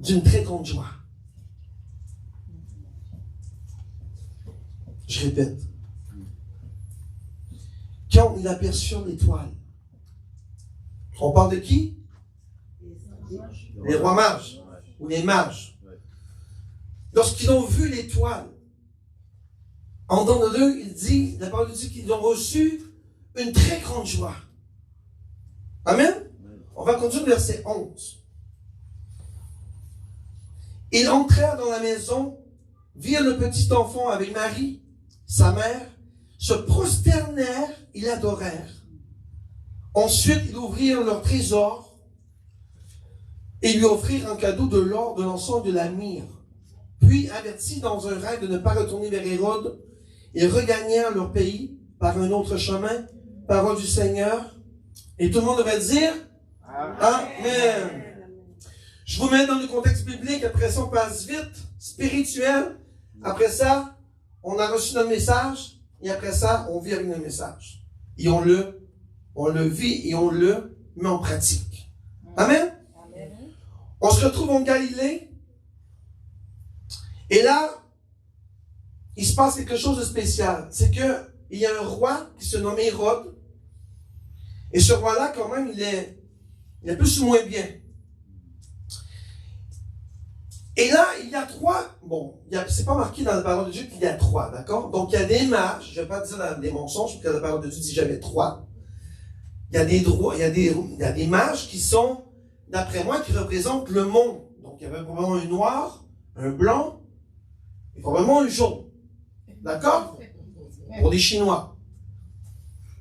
d'une très grande joie. Je répète. Quand il aperçut l'étoile, on parle de qui? Les rois mages, ou les mages. Lorsqu'ils ont vu l'étoile, en donnant d'eux, il dit, la parole dit qu'ils ont reçu une très grande joie. Amen? On va continuer au verset 11. Ils entrèrent dans la maison, virent le petit enfant avec Marie, sa mère, se prosternèrent et l'adorèrent. Ensuite, ils ouvrirent leur trésor et lui offrirent en cadeau de l'or, de l'encens et de la myrrhe. Puis, avertis dans un rêve de ne pas retourner vers Hérode, ils regagnèrent leur pays par un autre chemin, parole du Seigneur. Et tout le monde devrait dire Amen. Je vous mets dans le contexte biblique, après ça on passe vite, spirituel. Après ça, on a reçu notre message, et après ça, on vit avec notre message. Et on le vit et on le met en pratique. Amen. On se retrouve en Galilée, et là, il se passe quelque chose de spécial. C'est que il y a un roi qui se nomme Hérode, et ce roi-là, quand même, il est plus ou moins bien. Et là, il y a trois, c'est pas marqué dans la parole de Dieu qu'il y a trois, d'accord? Donc, il y a des mages, je ne vais pas dire des mensonges, parce que la parole de Dieu dit jamais trois. Il y a des mages qui sont, d'après moi, qui représentent le monde. Donc, il y avait probablement un noir, un blanc, et probablement un jaune. D'accord? Pour des Chinois.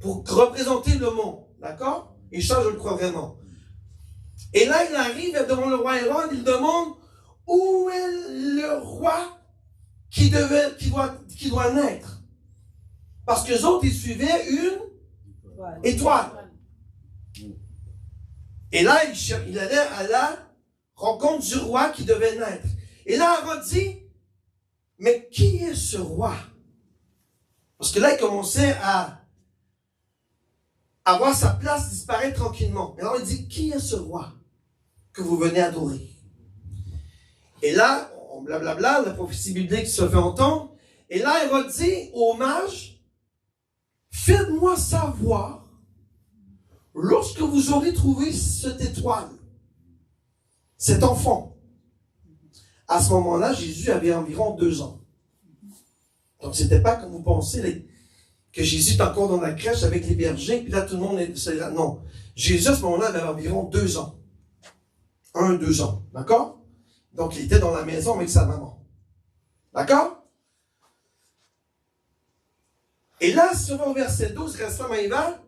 Pour représenter le monde. D'accord? Et ça, je le crois vraiment. Et là, il arrive devant le roi Hérode, il demande où est le roi qui doit naître? Parce que les autres, ils suivaient une étoile. Et là, il allait à la rencontre du roi qui devait naître. Et là, Hérode dit, mais qui est ce roi? Parce que là, il commençait à voir sa place disparaître tranquillement. Et alors, il dit, qui est ce roi que vous venez adorer? Et là, blablabla, la prophétie biblique se fait entendre. Et là, Hérode dit aux mages, faites-moi savoir lorsque vous aurez trouvé cette étoile, cet enfant. À ce moment-là, Jésus avait environ 2 ans. Donc, c'était pas comme vous pensez que Jésus est encore dans la crèche avec les bergers, puis là, tout le monde est là. Non. Jésus, à ce moment-là, avait environ 2 ans. 1-2 ans. D'accord? Donc, il était dans la maison avec sa maman. D'accord? Et là, si on va au verset 12, reste là, Maïva,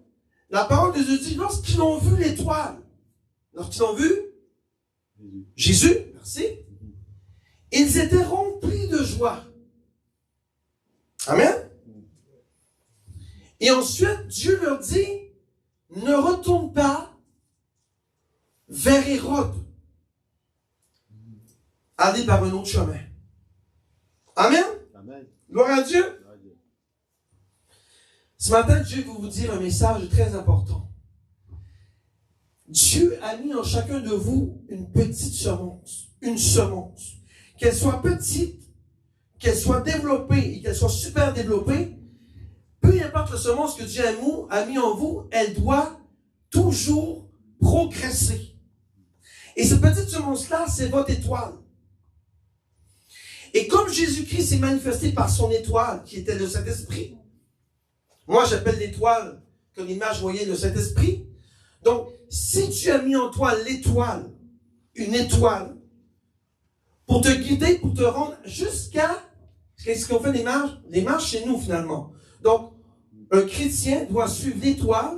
la parole de Dieu dit, lorsqu'ils ont vu l'étoile, lorsqu'ils ont vu Jésus, merci, ils étaient remplis de joie. Amen? Et ensuite, Dieu leur dit, ne retourne pas vers Hérode. Allez par un autre chemin. Amen? Amen. Gloire à Dieu. Ce matin, Dieu veut vous dire un message très important. Dieu a mis en chacun de vous une petite semence. Une semence. Qu'elle soit petite, qu'elle soit développée et qu'elle soit super développée, peu importe la semence que Dieu a mis en vous, elle doit toujours progresser. Et cette petite semence-là, c'est votre étoile. Et comme Jésus-Christ s'est manifesté par son étoile, qui était le Saint-Esprit, moi j'appelle l'étoile, comme l'image voyait le Saint-Esprit. Donc, si tu as mis en toi l'étoile, une étoile, pour te guider, pour te rendre jusqu'à... Qu'est-ce qu'on fait les mages? Les mages chez nous, finalement. Donc, un chrétien doit suivre l'étoile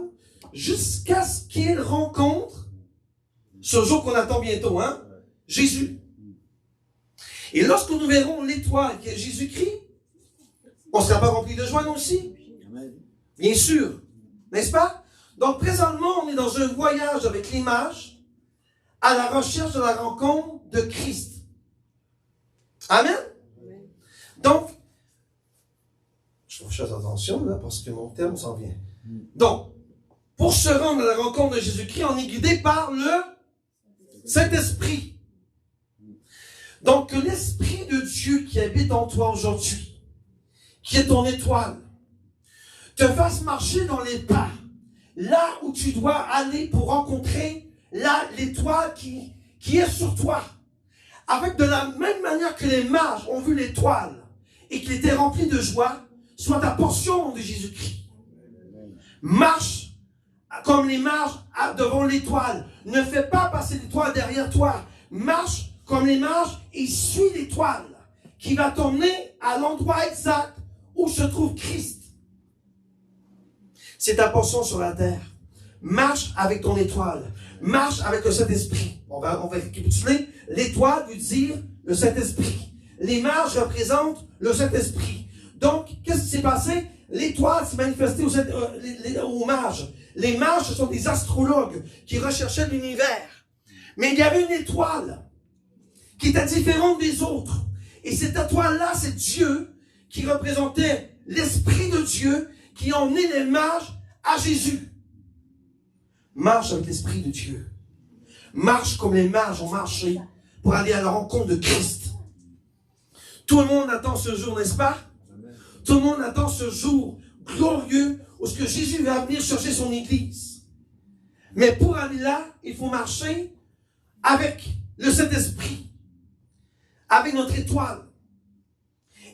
jusqu'à ce qu'il rencontre ce jour qu'on attend bientôt, hein? Jésus. Et lorsque nous verrons l'étoile qui est Jésus-Christ, on ne sera pas rempli de joie, nous aussi? Bien sûr. N'est-ce pas? Donc, présentement, on est dans un voyage avec les mages à la recherche de la rencontre de Christ. Amen? Donc, je faut faire attention là, parce que mon terme s'en vient. Donc, pour se rendre à la rencontre de Jésus-Christ, on est guidé par le Saint-Esprit. Donc, que l'Esprit de Dieu qui habite en toi aujourd'hui, qui est ton étoile, te fasse marcher dans les pas, là où tu dois aller pour rencontrer l'étoile qui est sur toi. Avec de la même manière que les mages ont vu l'étoile et qu'il était rempli de joie, soit ta portion de Jésus-Christ. Marche comme les mages devant l'étoile. Ne fais pas passer l'étoile derrière toi. Marche comme les mages et suis l'étoile qui va t'emmener à l'endroit exact où se trouve Christ. C'est ta portion sur la terre. Marche avec ton étoile. Marche avec le Saint-Esprit. On va récapituler. L'étoile veut dire le Saint-Esprit. Les mages représentent le Saint-Esprit. Donc, qu'est-ce qui s'est passé? L'étoile s'est manifestée aux mages. Les mages, ce sont des astrologues qui recherchaient l'univers. Mais il y avait une étoile qui était différente des autres. Et cette étoile-là, c'est Dieu qui représentait l'Esprit de Dieu qui a emmené les mages à Jésus. Marche avec l'Esprit de Dieu. Marche comme les mages ont marché pour aller à la rencontre de Christ. Tout le monde attend ce jour, n'est-ce pas? Tout le monde attend ce jour glorieux où ce que Jésus va venir chercher son Église. Mais pour aller là, il faut marcher avec le Saint-Esprit, avec notre étoile.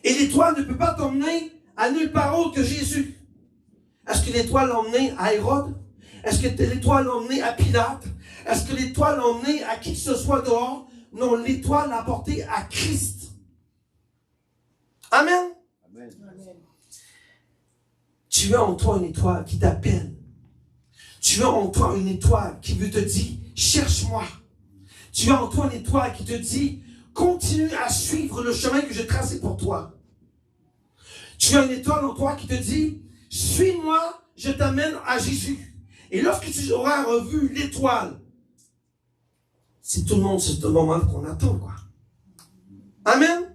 Et l'étoile ne peut pas t'emmener à nulle part autre que Jésus. Est-ce que l'étoile l'a emmené à Hérode? Est-ce que l'étoile l'a emmené à Pilate? Est-ce que l'étoile l'a emmené à qui que ce soit dehors? Non, l'étoile l'a apporté à Christ. Amen. Amen. Tu as en toi une étoile qui t'appelle. Tu as en toi une étoile qui veut te dire, cherche-moi. Tu as en toi une étoile qui te dit, continue à suivre le chemin que j'ai tracé pour toi. Tu as une étoile en toi qui te dit, suis-moi, je t'amène à Jésus. Et lorsque tu auras revu l'étoile, c'est tout le monde, c'est le moment qu'on attend, quoi. Amen.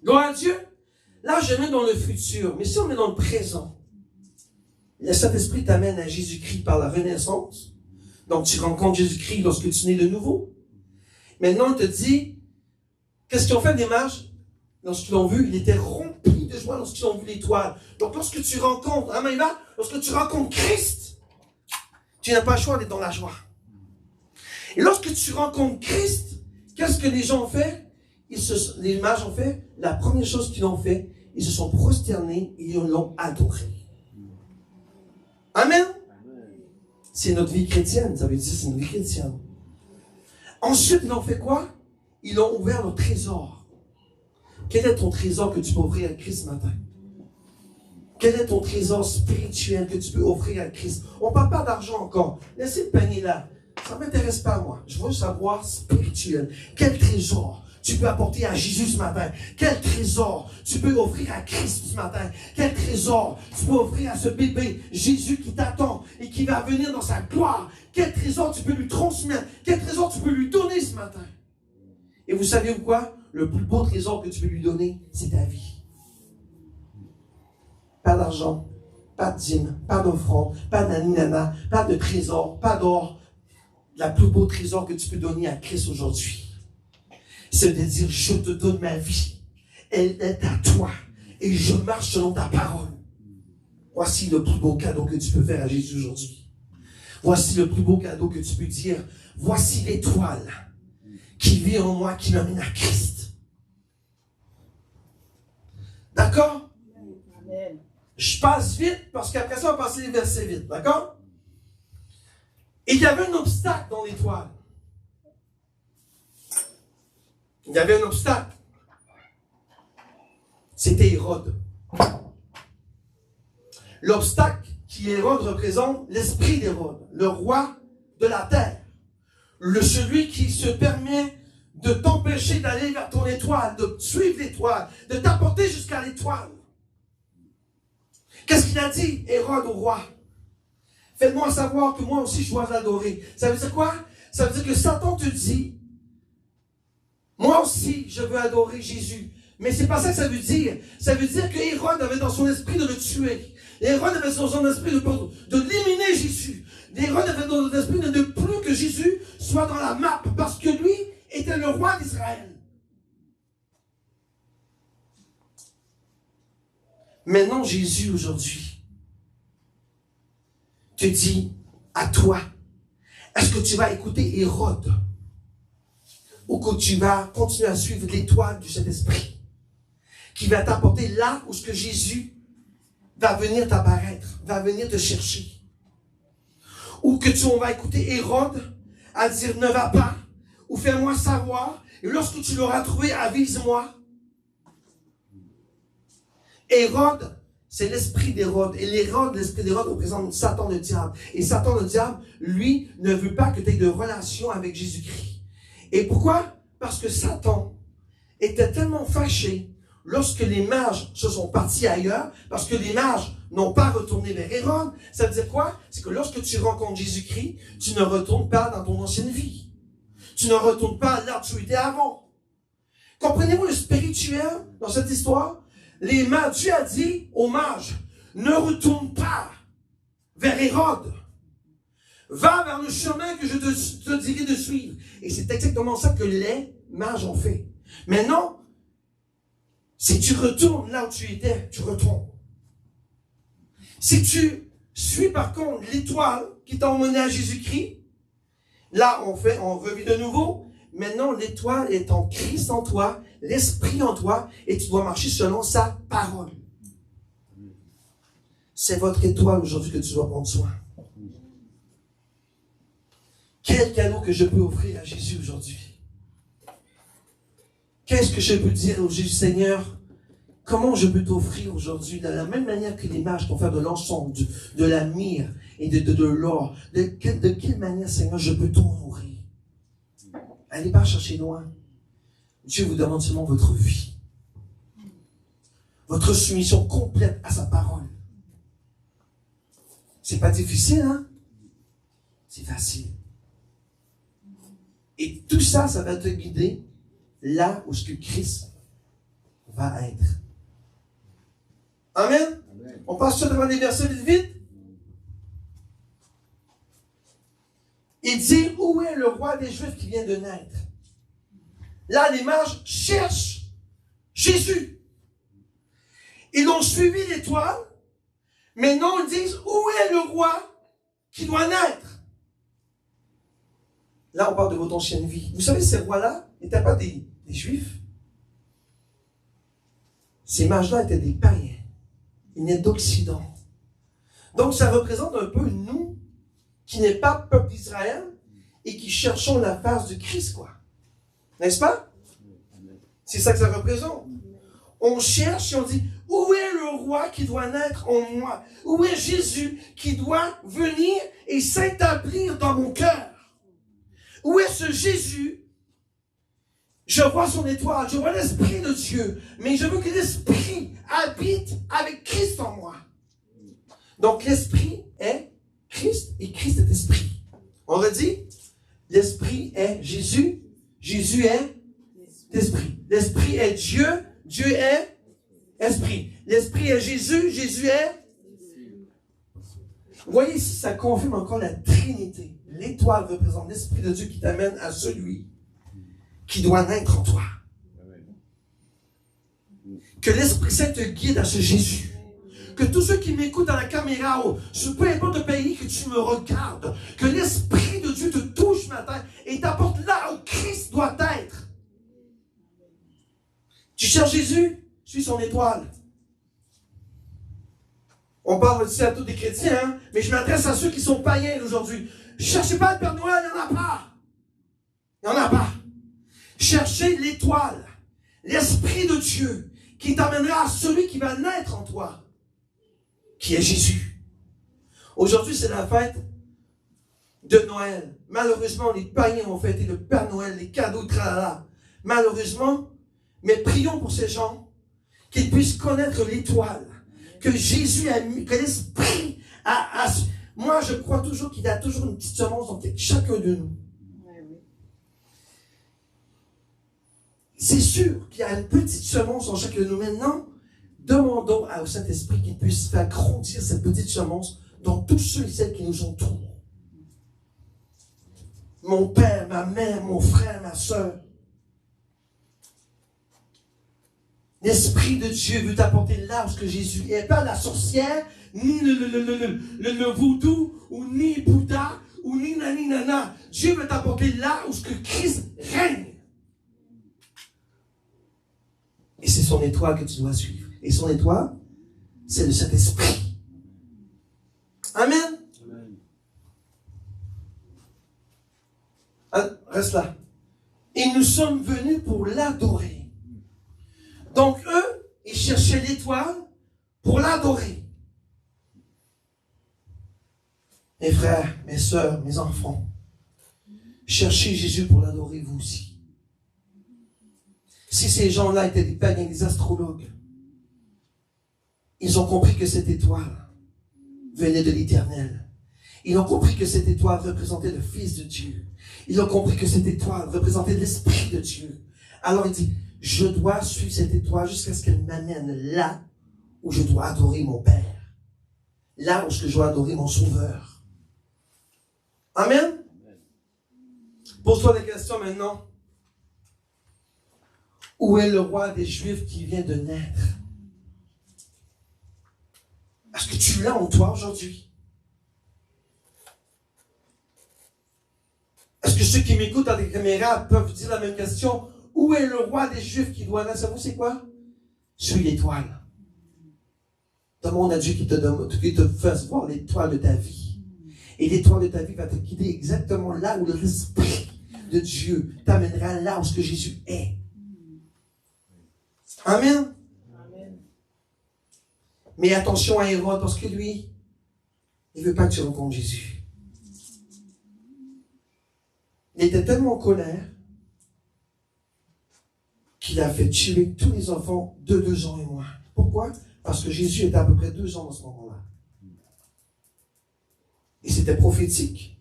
Gloire à Dieu. Là, je mets dans le futur. Mais si on est dans le présent, le Saint-Esprit t'amène à Jésus-Christ par la renaissance. Donc, tu rencontres Jésus-Christ lorsque tu nais de nouveau. Maintenant, il te dit, qu'est-ce qu'ils ont fait des mages? Lorsqu'ils l'ont vu, il était rempli de joie lorsqu'ils ont vu l'étoile. Donc, lorsque tu rencontres, amen, là, lorsque tu rencontres Christ, tu n'as pas le choix d'être dans la joie. Et lorsque tu rencontres Christ, qu'est-ce que les gens ont fait? Les mages ont fait, la première chose qu'ils ont fait, ils se sont prosternés et ils l'ont adoré. Amen. C'est notre vie chrétienne, ça veut dire c'est une vie chrétienne. Ensuite, ils ont fait quoi? Ils ont ouvert leur trésor. Quel est ton trésor que tu peux offrir à Christ ce matin? Quel est ton trésor spirituel que tu peux offrir à Christ? On ne parle pas d'argent encore. Laissez le panier là. Ça ne m'intéresse pas, moi. Je veux savoir spirituel. Quel trésor tu peux apporter à Jésus ce matin? Quel trésor tu peux offrir à Christ ce matin? Quel trésor tu peux offrir à ce bébé Jésus qui t'attend et qui va venir dans sa gloire? Quel trésor tu peux lui transmettre? Quel trésor tu peux lui donner ce matin? Et vous savez quoi? Le plus beau trésor que tu peux lui donner, c'est ta vie. Pas d'argent, pas de dîme, pas d'offrande, pas d'aninana, pas de trésor, pas d'or. Le plus beau trésor que tu peux donner à Christ aujourd'hui, c'est de dire, je te donne ma vie. Elle est à toi. Et je marche selon ta parole. Voici le plus beau cadeau que tu peux faire à Jésus aujourd'hui. Voici le plus beau cadeau que tu peux dire. Voici l'étoile qui vit en moi, qui m'amène à Christ. D'accord? Amen. Je passe vite parce qu'après ça, on va passer les versets vite. D'accord? Et il y avait un obstacle dans l'étoile. Il y avait un obstacle. C'était Hérode. L'obstacle qui Hérode représente l'esprit d'Hérode, le roi de la terre. Celui qui se permet de t'empêcher d'aller vers ton étoile, de suivre l'étoile, de t'apporter jusqu'à l'étoile. Qu'est-ce qu'il a dit, Hérode, au roi? Faites-moi savoir que moi aussi je dois l'adorer. Ça veut dire quoi? Ça veut dire que Satan te dit, moi aussi je veux adorer Jésus. Mais c'est pas ça que ça veut dire. Ça veut dire que Hérode avait dans son esprit de le tuer. Hérode avait dans son esprit de l'éliminer Jésus. Hérode avait dans son esprit de ne plus que Jésus soit dans la map. Parce que lui était le roi d'Israël. Maintenant, Jésus, aujourd'hui, te dit à toi, est-ce que tu vas écouter Hérode ou que tu vas continuer à suivre l'étoile du Saint-Esprit qui va t'apporter là où ce que Jésus va venir t'apparaître, va venir te chercher. Ou que on va écouter Hérode à dire ne va pas, ou fais-moi savoir, et lorsque tu l'auras trouvé, avise-moi. Hérode, c'est l'esprit d'Hérode. Et l'esprit d'Hérode représente Satan le diable. Et Satan le diable, lui, ne veut pas que tu aies de relation avec Jésus-Christ. Et pourquoi? Parce que Satan était tellement fâché lorsque les mages se sont partis ailleurs, parce que les mages n'ont pas retourné vers Hérode. Ça veut dire quoi? C'est que lorsque tu rencontres Jésus-Christ, tu ne retournes pas dans ton ancienne vie. Tu ne retournes pas là où tu étais avant. Comprenez-vous le spirituel dans cette histoire? Les mages, Dieu a dit aux mages, ne retourne pas vers Hérode. Va vers le chemin que je te dirai de suivre. Et c'est exactement ça que les mages ont fait. Maintenant, si tu retournes là où tu étais, tu retournes. Si tu suis par contre l'étoile qui t'a emmené à Jésus-Christ, là on revit de nouveau. Maintenant l'étoile est en Christ en toi, l'esprit en toi, et tu dois marcher selon sa parole. C'est votre étoile aujourd'hui que tu dois prendre soin. Quel cadeau que je peux offrir à Jésus aujourd'hui? Qu'est-ce que je peux dire au Jésus, Seigneur? Comment je peux t'offrir aujourd'hui, de la même manière que les mages vont faire de l'encens, de la myrrhe et de l'or? De quelle manière, Seigneur, je peux t'honorer? Allez pas chercher loin. Dieu vous demande seulement votre vie. Votre soumission complète à sa parole. C'est pas difficile, hein? C'est facile. Et tout ça, ça va te guider là où ce que Christ va être. Amen. Amen. On passe sur devant les versets vite. Il dit, où est le roi des Juifs qui vient de naître? Là, les mages cherchent Jésus. Ils ont suivi l'étoile. Maintenant, ils disent, où est le roi qui doit naître? Là, on parle de votre ancienne vie. Vous savez, ces rois-là n'étaient pas des Juifs. Ces mages-là étaient des païens. Ils venaient d'Occident. Donc, ça représente un peu nous, qui n'est pas peuple d'Israël, et qui cherchons la face de Christ, quoi. N'est-ce pas? C'est ça que ça représente. On cherche et on dit, où est le roi qui doit naître en moi? Où est Jésus qui doit venir et s'établir dans mon cœur? Où est ce Jésus? Je vois son étoile, je vois l'Esprit de Dieu, mais je veux que l'Esprit habite avec Christ en moi. Donc l'Esprit est Christ et Christ est Esprit. On redit, l'Esprit est Jésus, Jésus est l'Esprit. L'Esprit est Dieu, Dieu est Esprit. L'Esprit est Jésus, Jésus est... Vous voyez ici, ça confirme encore la Trinité. L'étoile représente l'Esprit de Dieu qui t'amène à celui qui doit naître en toi. Que l'Esprit Saint te guide à ce Jésus. Que tous ceux qui m'écoutent dans la caméra, peu importe le pays que tu me regardes, que l'Esprit de Dieu te touche matin et t'apporte là où Christ doit être. Tu cherches Jésus, suis son étoile. On parle aussi à tous des chrétiens, hein, mais je m'adresse à ceux qui sont païens aujourd'hui. Cherchez pas le Père Noël, il n'y en a pas. Il n'y en a pas. Cherchez l'étoile, l'Esprit de Dieu, qui t'amènera à celui qui va naître en toi, qui est Jésus. Aujourd'hui, c'est la fête de Noël. Malheureusement, les païens ont fêté le Père Noël, les cadeaux, tralala. Malheureusement, mais prions pour ces gens, qu'ils puissent connaître l'étoile, que Jésus a mis, que l'Esprit a... Moi, je crois toujours qu'il y a toujours une petite semence dans chacun de nous. C'est sûr qu'il y a une petite semence en chacun de nous. Maintenant, demandons au Saint-Esprit qu'il puisse faire grandir cette petite semence dans tous ceux et celles qui nous entourent. Mon père, ma mère, mon frère, ma soeur. L'Esprit de Dieu veut t'apporter là où Jésus est. Pas la sorcière, ni le vaudou, ou ni Bouddha, ou ni nani nana. Dieu veut t'apporter là où Christ règne. Et c'est son étoile que tu dois suivre. Et son étoile, c'est le Saint-Esprit. Amen. Reste là. Et nous sommes venus pour l'adorer. Donc eux, ils cherchaient l'étoile pour l'adorer. Mes frères, mes sœurs, mes enfants, cherchez Jésus pour l'adorer vous aussi. Si ces gens-là étaient des païens, des astrologues, ils ont compris que cette étoile venait de l'Éternel. Ils ont compris que cette étoile représentait le Fils de Dieu. Ils ont compris que cette étoile représentait l'Esprit de Dieu. Alors il dit, je dois suivre cette étoile jusqu'à ce qu'elle m'amène là où je dois adorer mon Père. Là où je dois adorer mon Sauveur. Amen. Pose-toi des questions maintenant. Où est le roi des Juifs qui vient de naître? Est-ce que tu l'as en toi aujourd'hui? Est-ce que ceux qui m'écoutent à des caméras peuvent dire la même question? Où est le roi des Juifs qui doit naître? Savez-vous c'est quoi? Suis l'étoile. Demande à Dieu qui te fasse voir l'étoile de ta vie. Et l'étoile de ta vie va te guider exactement là où l'Esprit de Dieu t'amènera là où ce que Jésus est. Amen. Amen. Mais attention à Hérode, parce que lui, il ne veut pas que tu rencontres Jésus. Il était tellement en colère qu'il a fait tuer tous les enfants de 2 ans et moins. Pourquoi? Parce que Jésus était à peu près 2 ans à ce moment-là. Et c'était prophétique.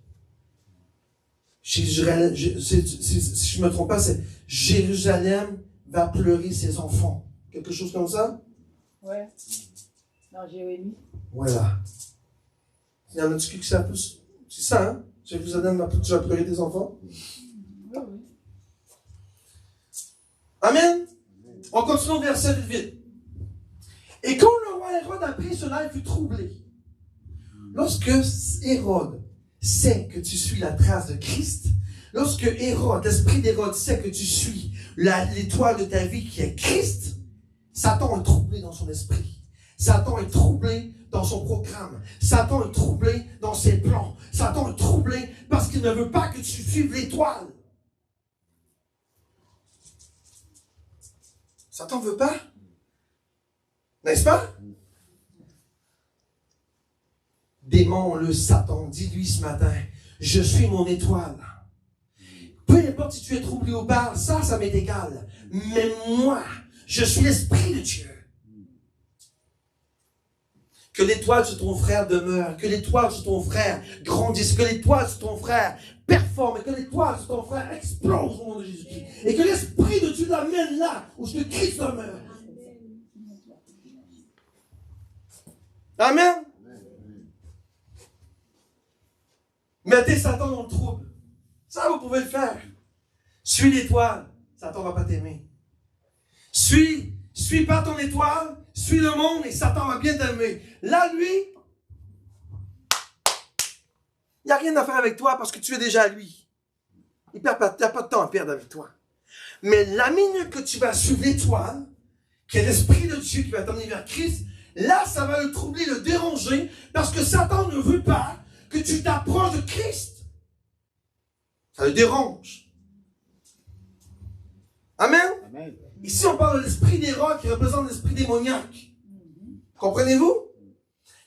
Si je ne me trompe pas, c'est Jérusalem va pleurer ses enfants. Quelque chose comme ça? Ouais. Dans Jérémie. Voilà. Il y en a-tu qui ça plus? C'est ça, hein? Jérusalem va pleurer des enfants? Oui, oui. Amen. On continue au verset vite. Et quand le roi Hérode apprit cela, il fut troublé. Lorsque Hérode sait que tu suis la trace de Christ, lorsque Hérode, l'esprit d'Hérode sait que tu suis l'étoile de ta vie qui est Christ, Satan est troublé dans son esprit. Satan est troublé dans son programme. Satan est troublé dans ses plans. Satan est troublé parce qu'il ne veut pas que tu suives l'étoile. Satan ne veut pas? N'est-ce pas? Démon, le Satan, dis-lui ce matin, je suis mon étoile. Peu importe si tu es troublé ou pas, ça m'est égal. Mais moi, je suis l'Esprit de Dieu. Que l'étoile sur ton frère demeure, que l'étoile sur ton frère grandisse, que l'étoile sur ton frère performe, et que l'étoile sur ton frère explose au nom de Jésus-Christ. Et que l'Esprit de Dieu l'amène là où ce Christ demeure. Amen. Mettez Satan dans le trouble. Ça, vous pouvez le faire. Suis l'étoile. Satan ne va pas t'aimer. Suis pas ton étoile. Suis le monde et Satan va bien t'aimer. Là, lui, il n'y a rien à faire avec toi parce que tu es déjà à lui. Tu n'as pas de temps à perdre avec toi. Mais la minute que tu vas suivre l'étoile, qui est l'Esprit de Dieu qui va t'emmener vers Christ, là, ça va le troubler, le déranger, parce que Satan ne veut pas que tu t'approches de Christ. Ça le dérange. Amen. Amen. Ici, on parle de l'esprit d'Hérode qui représente l'esprit démoniaque. Comprenez-vous?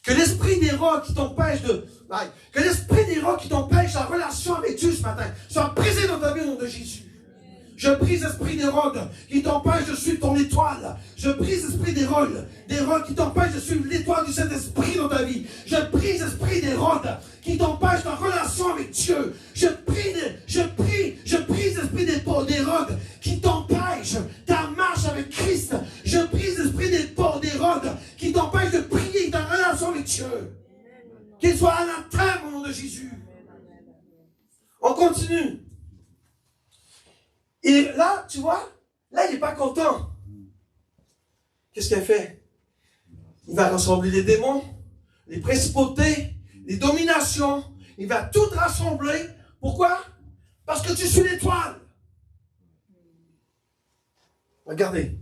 Que l'esprit d'Hérode qui t'empêche que l'esprit d'Hérode qui t'empêche la relation avec Dieu ce matin soit brisé dans ta vie au nom de Jésus. Je brise l'esprit d'Hérode qui t'empêche de suivre ton étoile. Je brise l'esprit d'Hérode qui t'empêche de suivre l'étoile du Saint-Esprit dans ta vie. Je brise l'esprit d'Hérode qui t'empêche ta relation avec Dieu. Je brise l'esprit d'Hérode qui t'empêche ta marche avec Christ. Je brise l'esprit d'Hérode qui t'empêche de prier ta relation avec Dieu. Qu'il soit anathème au nom de Jésus. On continue. Et là, tu vois, là, il n'est pas content. qu'est-ce qu'elle fait? Il va rassembler les démons, les principautés, les dominations. Il va tout rassembler. Pourquoi? Parce que tu suis l'étoile. Regardez.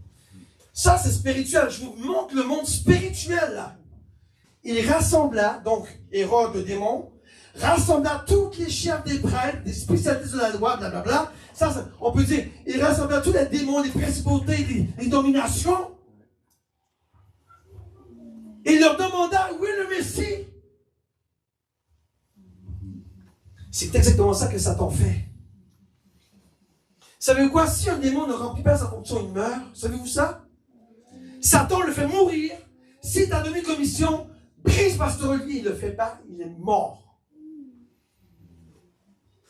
Ça, c'est spirituel. Je vous montre le monde spirituel, là. Il rassembla, donc, Hérode, le démon, rassembla tous les chefs des prêtres, des spécialistes de la loi, blablabla. Ça, on peut dire, il rassembla tous les démons, les principautés, les dominations. Il leur demanda où est le Messie. C'est exactement ça que Satan fait. Savez-vous quoi? Si un démon ne remplit pas sa fonction, il meurt. Savez-vous ça? Satan le fait mourir. Si tu as donné commission, brise pastoralier, il ne le fait pas, il est mort.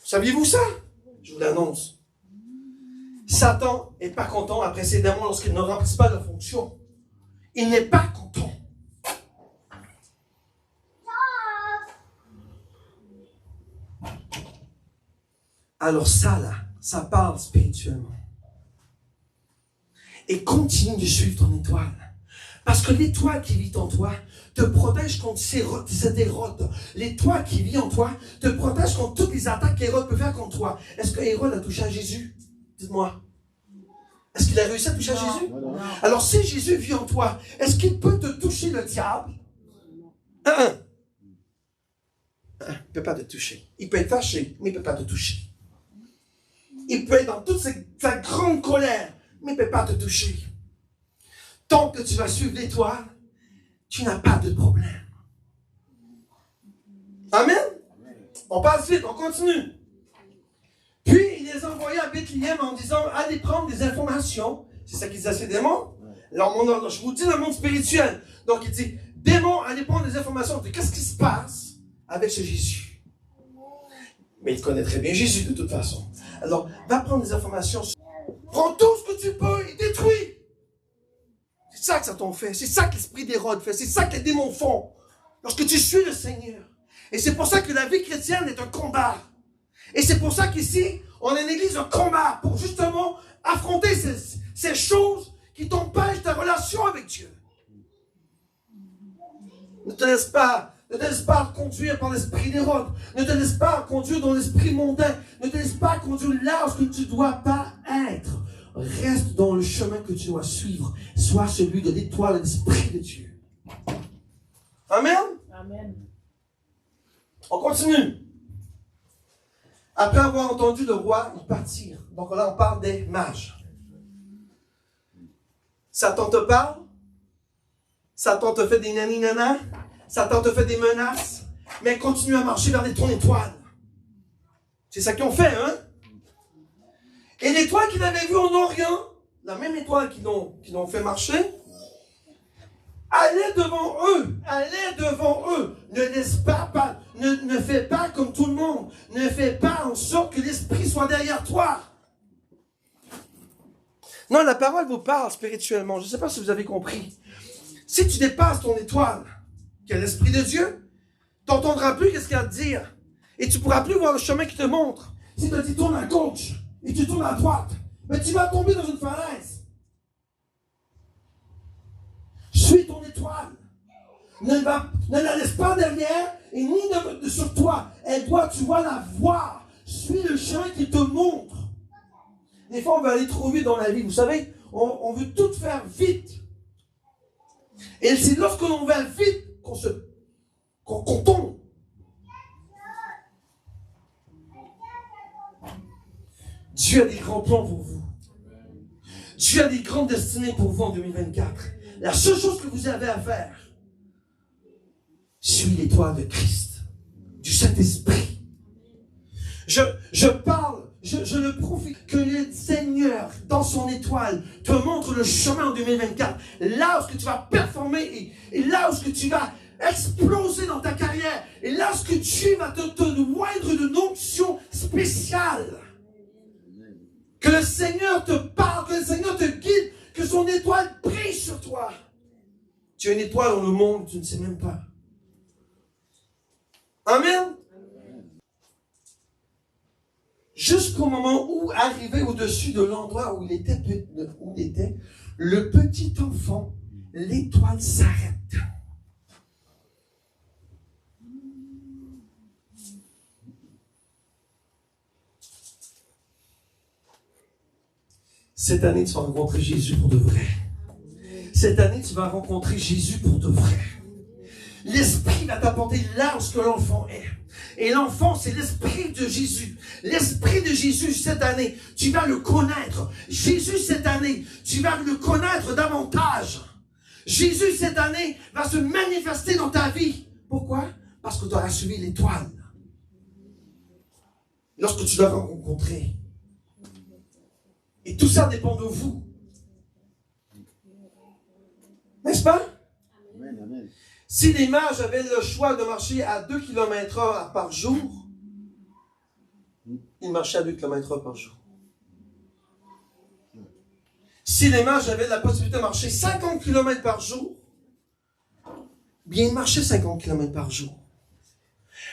Saviez-vous ça? Je vous l'annonce. Satan n'est pas content après ses démons lorsqu'ils ne remplissent pas leur fonction. Il n'est pas content. Alors ça, là, ça parle spirituellement. Et continue de suivre ton étoile. Parce que l'étoile qui vit en toi te protège contre cette Hérode. L'étoile qui vit en toi te protège contre toutes les attaques qu'Hérode peut faire contre toi. Est-ce que Hérode a touché à Jésus? Dites-moi. Est-ce qu'il a réussi à toucher à Jésus? Non. Alors si Jésus vit en toi, est-ce qu'il peut te toucher le diable? Il ne peut pas te toucher. Il peut être fâché, mais il ne peut pas te toucher. Il peut être dans toute sa grande colère, mais il ne peut pas te toucher. Tant que tu vas suivre l'étoile, tu n'as pas de problème. Amen? On passe vite, on continue. Puis, il les envoya à Bethléem en disant, allez prendre des informations. C'est ça qu'il disait à ces démons. Alors, je vous dis le monde spirituel. Donc, il dit, démons, allez prendre des informations. Qu'est-ce qui se passe avec ce Jésus? Mais il connaît très bien Jésus de toute façon. Alors, va prendre des informations. Prends tout ce que tu peux et détruis. C'est ça que Satan fait. C'est ça que l'esprit d'Hérode fait. C'est ça que les démons font. Lorsque tu suis le Seigneur. Et c'est pour ça que la vie chrétienne est un combat. Et c'est pour ça qu'ici, on a une église de combat pour justement affronter ces choses qui t'empêchent ta relation avec Dieu. Ne te laisse pas conduire par l'esprit d'Hérode. Ne te laisse pas conduire dans l'esprit mondain. Ne te laisse pas conduire là où tu ne dois pas être. Reste dans le chemin que tu dois suivre. Sois celui de l'étoile de l'esprit de Dieu. Amen? Amen. On continue. Après avoir entendu le roi, ils partirent. Donc là, on parle des mages. Satan te parle. Satan te fait des nani-nana. Satan te fait des menaces. Mais continue à marcher vers ton étoile. C'est ça qu'ils ont fait, hein? Et l'étoile qu'ils avaient vue en Orient, la même étoile qu'ils l'ont fait marcher, allez devant eux, ne fais pas comme tout le monde, ne fais pas en sorte que l'esprit soit derrière toi. Non, la parole vous parle spirituellement, je ne sais pas si vous avez compris. Si tu dépasses ton étoile, qui est l'esprit de Dieu, tu n'entendras plus ce qu'il y a à te dire, et tu ne pourras plus voir le chemin qui te montre. Si tu te dis tourne à gauche, et tu tournes à droite, mais tu vas tomber dans une falaise. Suis ton étoile. Ne la laisse pas derrière et ni sur toi. Tu dois la voir. Suis le chemin qui te montre. Des fois, on va aller trop vite dans la vie. Vous savez, on veut tout faire vite. Et c'est lorsque l'on va vite qu'on tombe. Dieu a des grands plans pour vous. Dieu a des grandes destinées pour vous en 2024. La seule chose que vous avez à faire, suis l'étoile de Christ, du Saint-Esprit. Je le profite que le Seigneur, dans son étoile, te montre le chemin en 2024. Là où tu vas performer et là où tu vas exploser dans ta carrière. Et là où Dieu va te oindre d'une onction spéciale. Que le Seigneur te parle, que le Seigneur te guide, que son étoile brille sur toi. Tu as une étoile dans le monde, tu ne sais même pas. Amen. Jusqu'au moment où, arrivé au-dessus de l'endroit où il était, le petit enfant, l'étoile s'arrête. Cette année, tu vas rencontrer Jésus pour de vrai. Cette année, tu vas rencontrer Jésus pour de vrai. L'Esprit va t'apporter là où ce que l'enfant est. Et l'enfant, c'est l'Esprit de Jésus. L'Esprit de Jésus, cette année, tu vas le connaître. Jésus, cette année, tu vas le connaître davantage. Jésus, cette année, va se manifester dans ta vie. Pourquoi? Parce que tu auras suivi l'étoile. Lorsque tu l'auras rencontré. Et tout ça dépend de vous. N'est-ce pas? Amen, amen. Si les mages avaient le choix de marcher à 2 km/h par jour, ils marchaient à 2 km/h par jour. Si les mages avaient la possibilité de marcher 50 km par jour, bien ils marchaient 50 km par jour.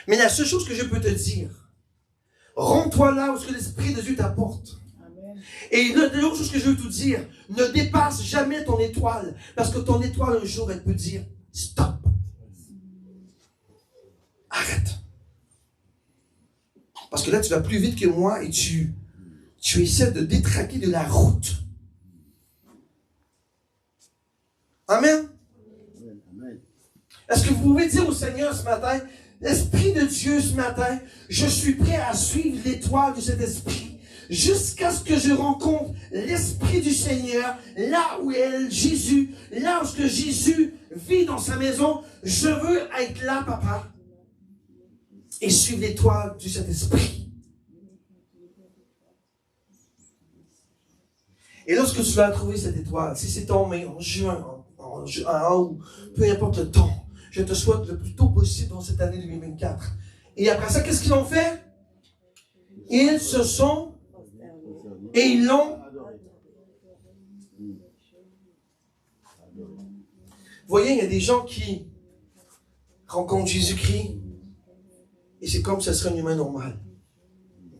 Mais la seule chose que je peux te dire, rends-toi là où ce que l'Esprit de Dieu t'apporte. Et l'autre chose que je veux te dire, ne dépasse jamais ton étoile. Parce que ton étoile, un jour, elle peut dire, stop. Arrête. Parce que là, tu vas plus vite que moi et tu essaies de détraquer de la route. Amen. Est-ce que vous pouvez dire au Seigneur ce matin, Esprit de Dieu ce matin, je suis prêt à suivre l'étoile de cet esprit. Jusqu'à ce que je rencontre l'Esprit du Seigneur, là où est Jésus, là où ce que Jésus vit dans sa maison, je veux être là, papa, et suivre l'étoile de cet esprit. Et lorsque tu vas trouver cette étoile, si c'est en mai, en juin, en août, peu importe le temps, je te souhaite le plus tôt possible dans cette année 2024. Et après ça, qu'est-ce qu'ils ont fait? Ils se sont et ils l'ont. Vous voyez, il y a des gens qui rencontrent Jésus-Christ et c'est comme si ce serait un humain normal.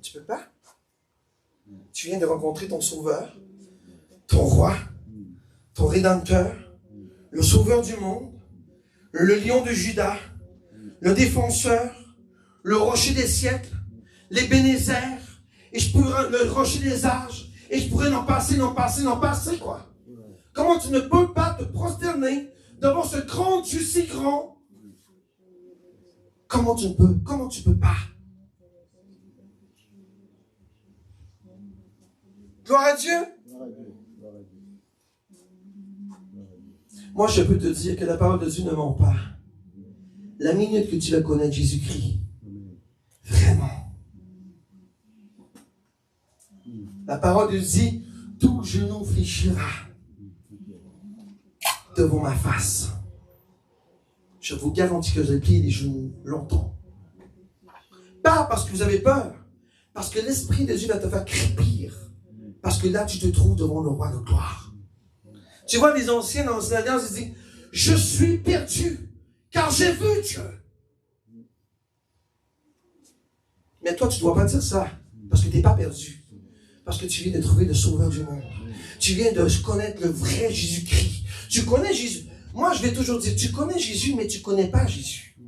Tu peux pas. Tu viens de rencontrer ton Sauveur, ton Roi, ton Rédempteur, le Sauveur du monde, le Lion de Juda, le Défenseur, le Rocher des siècles, l'Ébénézer, et je pourrais le rocher des âges, et je pourrais n'en passer, quoi. Comment tu ne peux pas te prosterner devant ce grand Dieu si grand? Comment tu peux pas? Gloire à Dieu. Moi, je peux te dire que la parole de Dieu ne ment pas. La minute que tu vas connaître Jésus-Christ, vraiment, la parole de Dieu dit, tout genou fléchira devant ma face. Je vous garantis que vous allez plier les genoux longtemps. Pas parce que vous avez peur, parce que l'Esprit de Dieu va te faire crépir. Parce que là, tu te trouves devant le roi de gloire. Tu vois, les anciens dans l'Alliance, ils disent, je suis perdu, car j'ai vu Dieu. Mais toi, tu ne dois pas dire ça, parce que tu n'es pas perdu. Parce que tu viens de trouver le Sauveur du monde. Tu viens de connaître le vrai Jésus-Christ. Tu connais Jésus. Moi, je vais toujours dire, tu connais Jésus, mais tu ne connais pas Jésus.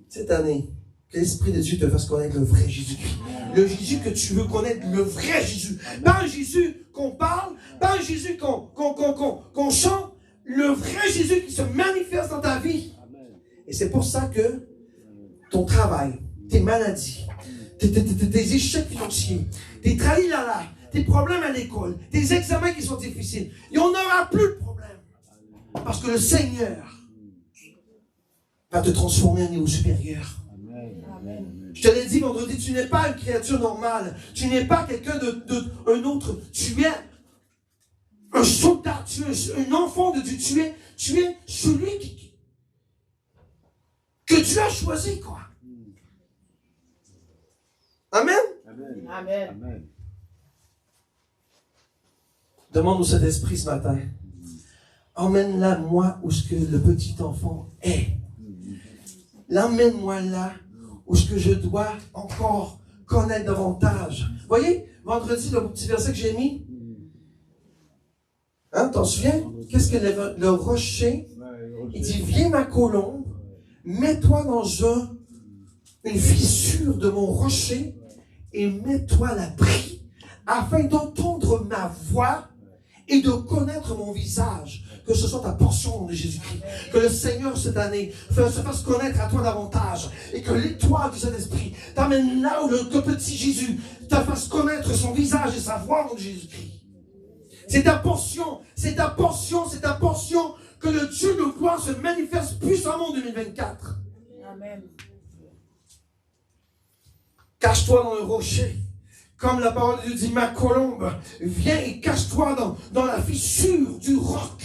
Cette année, que l'Esprit de Dieu te fasse connaître le vrai Jésus-Christ. Le Jésus que tu veux connaître, le vrai Jésus. Pas un Jésus qu'on parle, pas un Jésus qu'on chante. Le vrai Jésus qui se manifeste dans ta vie. Et c'est pour ça que ton travail, tes maladies, tes échecs financiers, tes trahis là, tes problèmes à l'école, tes examens qui sont difficiles, il n'y en aura plus de problème. Parce que le Seigneur va te transformer en niveau supérieur. Amen. Je te l'ai dit vendredi, tu n'es pas une créature normale. Tu n'es pas quelqu'un un autre. Tu es un soldat, tu es un enfant de Dieu. Tu es celui que Dieu a choisi, quoi. Amen. Amen. Amen. Amen. Demande au Saint-Esprit ce matin. Emmène-la, moi, où ce que le petit enfant est. L'emmène-moi là, où ce que je dois encore connaître davantage. Voyez, vendredi, le petit verset que j'ai mis. Hein, t'en souviens? Qu'est-ce que le rocher? Il dit, viens ma colombe, mets-toi dans une fissure de mon rocher et mets-toi à l'abri afin d'entendre ma voix et de connaître mon visage. Que ce soit ta portion au nom de Jésus-Christ. Que le Seigneur cette année se fasse connaître à toi davantage et que l'étoile du Saint-Esprit t'amène là où le petit Jésus te fasse connaître son visage et sa voix au nom de Jésus-Christ. C'est ta portion, c'est ta portion, c'est ta portion que le Dieu de gloire se manifeste puissamment en 2024. Amen. Cache-toi dans le rocher. Comme la parole de Dieu dit, ma colombe, viens et cache-toi dans la fissure du roc,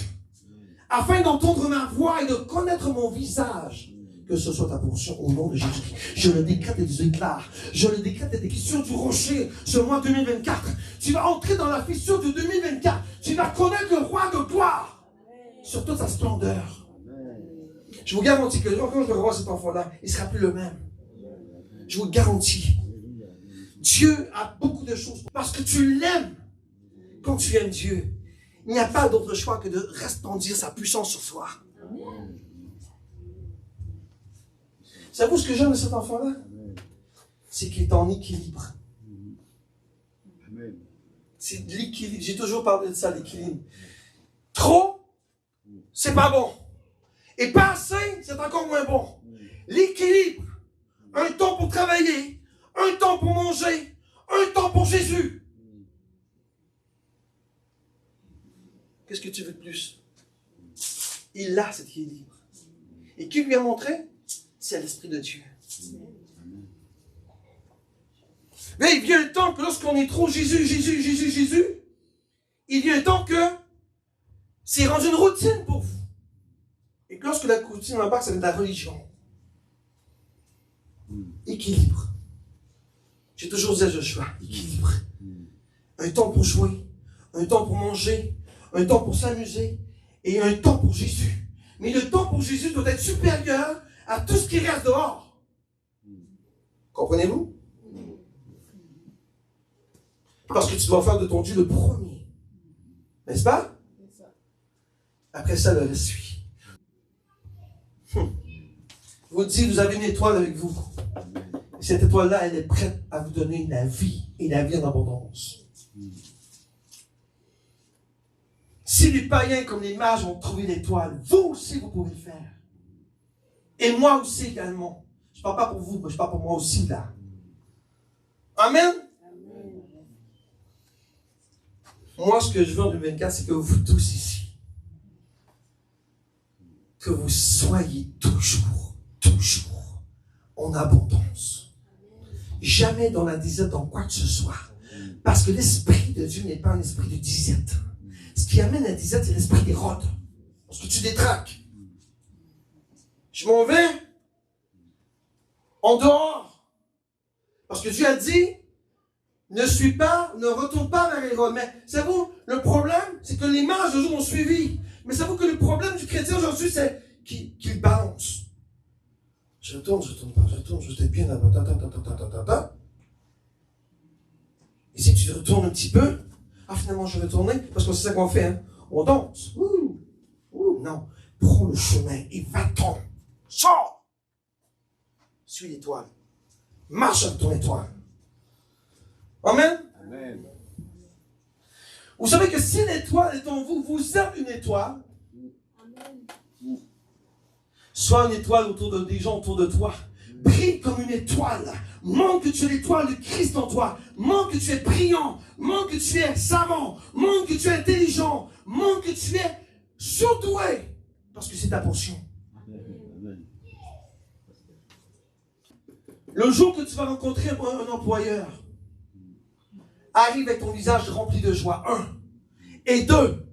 afin d'entendre ma voix et de connaître mon visage. Que ce soit ta portion au nom de Jésus-Christ. Je le décrète et je déclare. Je le décrète et déclare sur du rocher ce mois 2024. Tu vas entrer dans la fissure de 2024. Tu vas connaître le roi de gloire sur toute sa splendeur. Je vous garantis que quand je vais revoir cet enfant-là, il ne sera plus le même. Je vous le garantis. Dieu a beaucoup de choses parce que tu l'aimes. Quand tu aimes Dieu, il n'y a pas d'autre choix que de resplendir sa puissance sur toi. Savez-vous ce que j'aime de cet enfant-là? C'est qu'il est en équilibre. C'est l'équilibre. J'ai toujours parlé de ça, l'équilibre. Trop, c'est pas bon. Et pas assez, c'est encore moins bon. L'équilibre. Un temps pour travailler, un temps pour manger, un temps pour Jésus. Qu'est-ce que tu veux de plus? Il a cet équilibre. Et qui lui a montré? C'est l'Esprit de Dieu. Mais il vient un temps que lorsqu'on est trop Jésus, il vient un temps que c'est rendu une routine pour vous. Et que lorsque la routine embarque, ça va être la religion. Équilibre. J'ai toujours dit à Joshua, équilibre. Un temps pour jouer, un temps pour manger, un temps pour s'amuser et un temps pour Jésus. Mais le temps pour Jésus doit être supérieur à tout ce qui reste dehors. Comprenez-vous? Parce que tu dois faire de ton Dieu le premier. N'est-ce pas? Après ça, le reste suit. Vous dites, vous avez une étoile avec vous. Et cette étoile-là, elle est prête à vous donner la vie et la vie en abondance. Si les païens comme les mages ont trouvé l'étoile, vous aussi, vous pouvez le faire. Et moi aussi également. Je ne parle pas pour vous, mais je parle pour moi aussi là. Amen. Moi, ce que je veux en 2024, c'est que vous tous ici, que vous soyez toujours en abondance. Jamais dans la disette, dans quoi que ce soit. Parce que l'Esprit de Dieu n'est pas un esprit de disette. Ce qui amène la disette, c'est l'esprit d'Hérode. Parce que tu détraques. Je m'en vais en dehors. Parce que Dieu a dit, ne retourne pas vers Hérode. Mais savez-vous, le problème, c'est que les mages de jour ont suivi. Mais savez-vous que le problème du chrétien aujourd'hui, c'est qu'il balance. Je retourne pas, je t'ai bien là-bas, Et si tu retournes un petit peu, finalement je vais retourner, parce que c'est ça qu'on fait, hein. On danse. Non, prends le chemin et va-t'en. Sors. Suis l'étoile. Marche avec ton étoile. Amen. Amen. Vous savez que si l'étoile est en vous, vous êtes une étoile. Amen. Sois une étoile autour des gens autour de toi. Brille comme une étoile. Montre que tu es l'étoile de Christ en toi. Montre que tu es brillant. Montre que tu es savant. Montre que tu es intelligent. Montre que tu es surdoué. Parce que c'est ta portion. Le jour que tu vas rencontrer un employeur, arrive avec ton visage rempli de joie. 1. Et 2.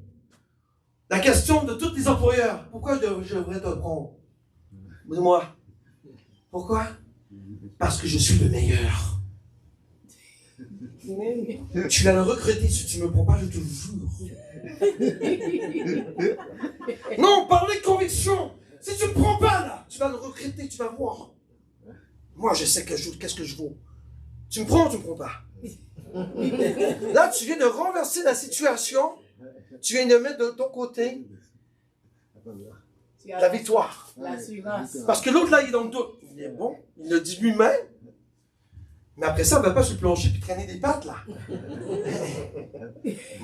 La question de tous les employeurs. Pourquoi je devrais te prendre? Dis-moi. Pourquoi? Parce que je suis le meilleur. Tu vas le regretter si tu ne me prends pas, je te le jure. Non, parlez de conviction. Si tu ne me prends pas là, tu vas le regretter, tu vas voir. Moi, je sais qu'est-ce que je vaux. Tu me prends ou tu ne me prends pas? Là, tu viens de renverser la situation Tu viens de mettre de ton côté Tu as la victoire. l'assurance. Parce que l'autre là, il est dans le doute. Il est bon, il le dit lui-même. Mais après ça, on ne va pas se plonger et traîner des pattes là.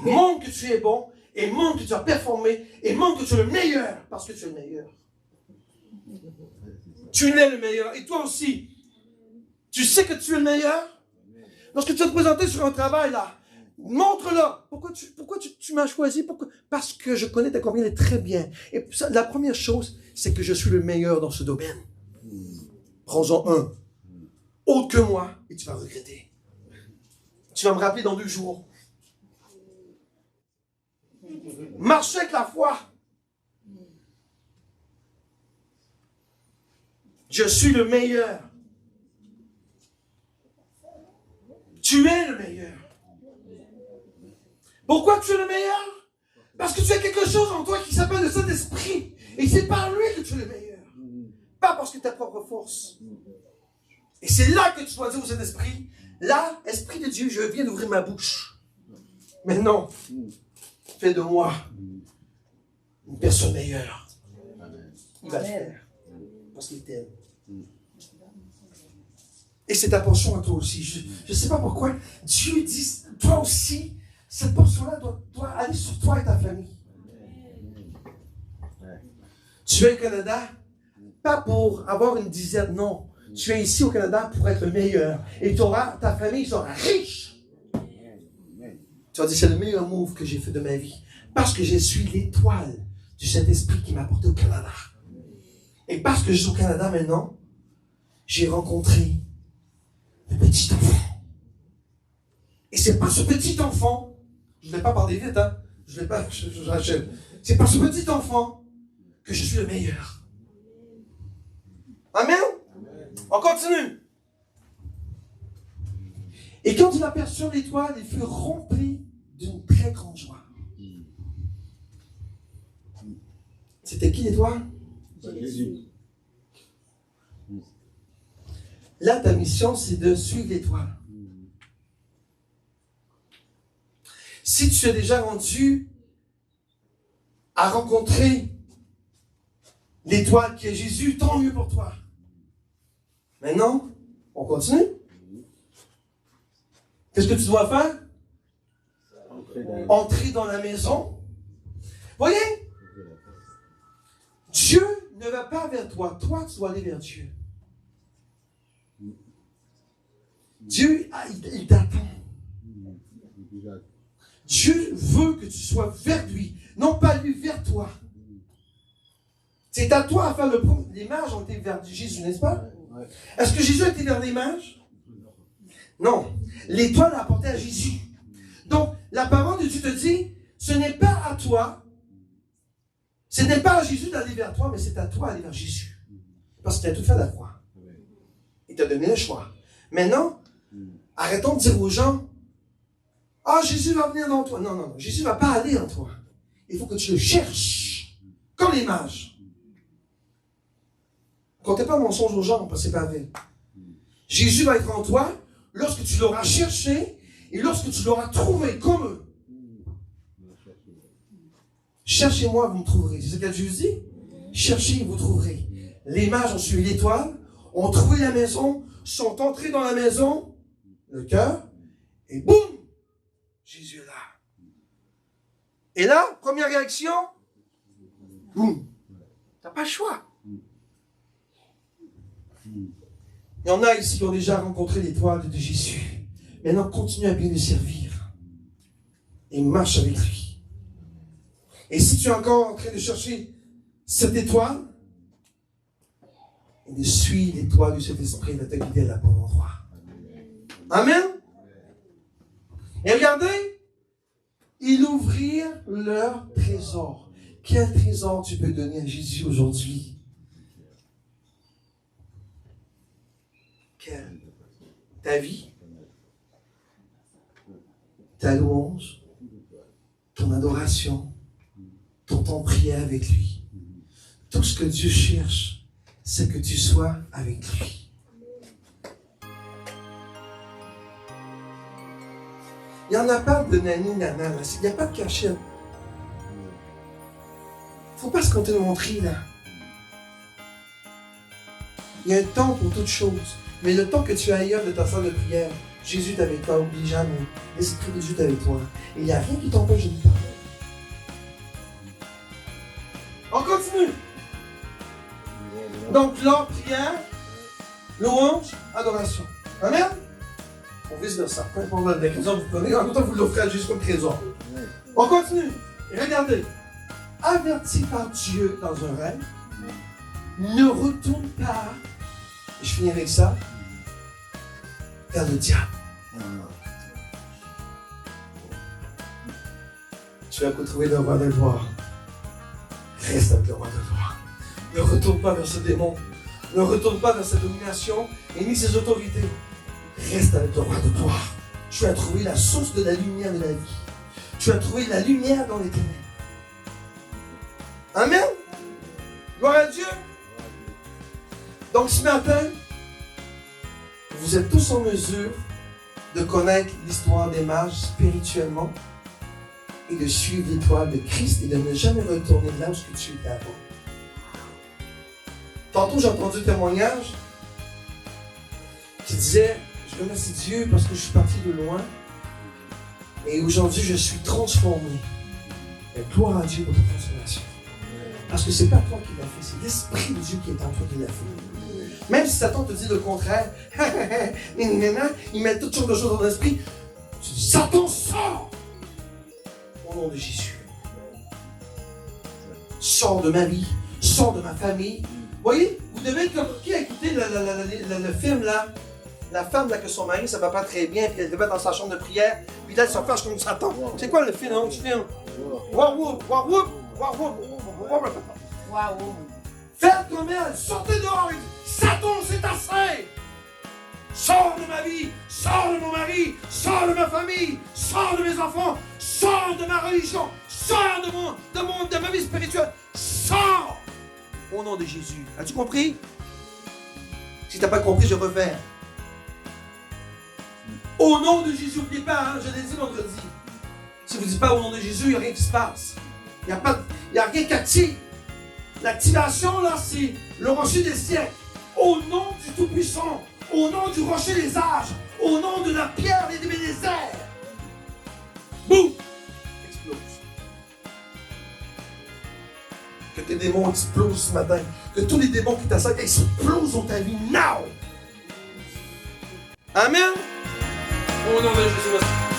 Montre que tu es bon, et montre que tu as performé, et montre que tu es le meilleur, parce que tu es le meilleur. Tu es le meilleur. Et toi aussi, tu sais que tu es le meilleur? Lorsque tu vas te présenter sur un travail là, montre-le. Pourquoi tu m'as choisi? Pourquoi? Parce que je connais ta compagnie très bien. Et ça, la première chose, c'est que je suis le meilleur dans ce domaine. Prends-en un. Autre que moi, et tu vas regretter. Tu vas me rappeler dans 2 jours. Marche avec la foi. Je suis le meilleur. Tu es le meilleur. Pourquoi tu es le meilleur? Parce que tu as quelque chose en toi qui s'appelle le Saint-Esprit. Et c'est par lui que tu es le meilleur. Pas parce que ta propre force. Et c'est là que tu dois dire au Saint-Esprit, là, Esprit de Dieu, je viens d'ouvrir ma bouche. Mais non, fais de moi une personne meilleure. Il va le faire. Parce qu'il t'aime. Et c'est ta portion à toi aussi. Je ne sais pas pourquoi. Dieu dit, toi aussi, cette portion-là doit aller sur toi et ta famille. Tu es au Canada, pas pour avoir une dizaine, non. Tu es ici au Canada pour être le meilleur. Et ta famille sera riche. Tu vas dire, c'est le meilleur move que j'ai fait de ma vie. Parce que je suis l'étoile du Saint-Esprit qui m'a porté au Canada. Et parce que je suis au Canada maintenant, j'ai rencontré le petit enfant. Et c'est pas ce petit enfant, je ne l'ai pas parlé vite, hein. Je l'ai pas, j'achète. C'est pas ce petit enfant que je suis le meilleur. Amen? On continue. Et quand il aperçut l'étoile, il fut rempli d'une très grande joie. C'était qui l'étoile? Jésus. Là, ta mission, c'est de suivre l'étoile. Si tu es déjà rendu à rencontrer l'étoile qui est Jésus, tant mieux pour toi. Maintenant, on continue. Qu'est-ce que tu dois faire? Entrer dans la maison. Voyez? Dieu ne va pas vers toi. Toi, tu dois aller vers Dieu. Dieu, il t'attend. Dieu veut que tu sois vers lui, non pas lui vers toi. C'est à toi à faire le point. Les mages ont été vers Jésus, n'est-ce pas? Est-ce que Jésus a été vers les mages? Non. L'étoile a apporté à Jésus. Donc, la parole de Dieu te dit, ce n'est pas à toi, ce n'est pas à Jésus d'aller vers toi, mais c'est à toi d'aller vers Jésus. Parce qu'il a tout fait à la croix. Il t'a donné le choix. Maintenant, arrêtons de dire aux gens, ah, Jésus va venir dans toi. Non, non, non. Jésus ne va pas aller en toi. Il faut que tu le cherches. Comme les mages. Ne comptez pas mensonge aux gens, parce que c'est pas vrai. Jésus va être en toi lorsque tu l'auras cherché et lorsque tu l'auras trouvé comme eux. Cherchez-moi, vous me trouverez. C'est ce que Jésus dit? Cherchez et vous trouverez. Les mages ont suivi l'étoile, ont trouvé la maison, sont entrés dans la maison, le cœur, et boum! Jésus est là. Et là, première réaction, boum! T'as pas le choix. Il y en a ici qui ont déjà rencontré l'étoile de Jésus. Maintenant, continue à bien le servir. Et marche avec lui. Et si tu es encore en train de chercher cette étoile, et de suivre l'étoile du Saint-Esprit, va te guider à la bonne endroit. Amen. Et regardez, ils ouvrirent leur trésor. Quel trésor tu peux donner à Jésus aujourd'hui? Quel? Ta vie? Ta louange? Ton adoration? Ton temps de prière avec lui? Tout ce que Dieu cherche, c'est que tu sois avec lui. Il n'y en a pas de nani nana, il n'y a pas de cachette. Faut pas se compter de montrer, là. Il y a un temps pour toutes choses. Mais le temps que tu as ailleurs de ta salle de prière, Jésus est avec toi, oublie jamais. L'Esprit de Dieu est avec toi. Et il n'y a rien qui t'empêche de lui parler. On continue. Donc là, prière, louange, adoration. Amen? On vise de ça. Peu importe la déclaration que vous prenez, en même temps vous l'offrez à Jésus comme trésor. On continue. Et regardez. Averti par Dieu dans un rêve, ne retourne pas, et je finis avec ça, vers le diable. Tu vas retrouver le roi de gloire. Reste avec le roi de gloire. Ne retourne pas vers ce démon. Ne retourne pas vers sa domination et ni ses autorités. Reste avec le roi de gloire. Tu as trouvé la source de la lumière de la vie. Tu as trouvé la lumière dans les ténèbres. Amen. Gloire à Dieu. Donc ce matin, vous êtes tous en mesure de connaître l'histoire des mages spirituellement et de suivre l'étoile de Christ et de ne jamais retourner là où tu étais avant. Tantôt, j'ai entendu un témoignage qui disait « Je remercie Dieu parce que je suis parti de loin et aujourd'hui, je suis transformé. » Et gloire à Dieu pour ta transformation. Parce que c'est pas toi qui l'as fait, c'est l'Esprit de Dieu qui est en toi qui l'a fait. Même si Satan te dit le contraire, il met toutes sortes de choses dans l'esprit, tu dis « Satan, sors !» Au nom de Jésus. Sors de ma vie, sors de ma famille. Vous voyez, vous devez être comme qui a écouté le film là, la femme là que son mari ça va pas très bien, puis elle devait dans sa chambre de prière, puis là elle s'en fâche comme Satan. C'est quoi le film, Warwhoop. Faites comme elle, sortez dehors, Satan c'est assez. Sors de ma vie, sors de mon mari, sors de ma famille, sors de mes enfants, sors de ma religion, sors de ma vie spirituelle, sors au nom de Jésus. As-tu compris? Si tu n'as pas compris, je refais. Au nom de Jésus, n'oubliez pas, je l'ai dit vendredi. Si vous ne dites pas au nom de Jésus, il n'y a rien qui se passe. Il n'y a rien qui active. L'activation, là, c'est le rocher des siècles. Au nom du Tout-Puissant. Au nom du rocher des âges, au nom de la pierre des déserts. Boum! Explose. Que tes démons explosent ce matin. Que tous les démons qui t'assaillent explosent dans ta vie now. Amen. Au nom de Jésus.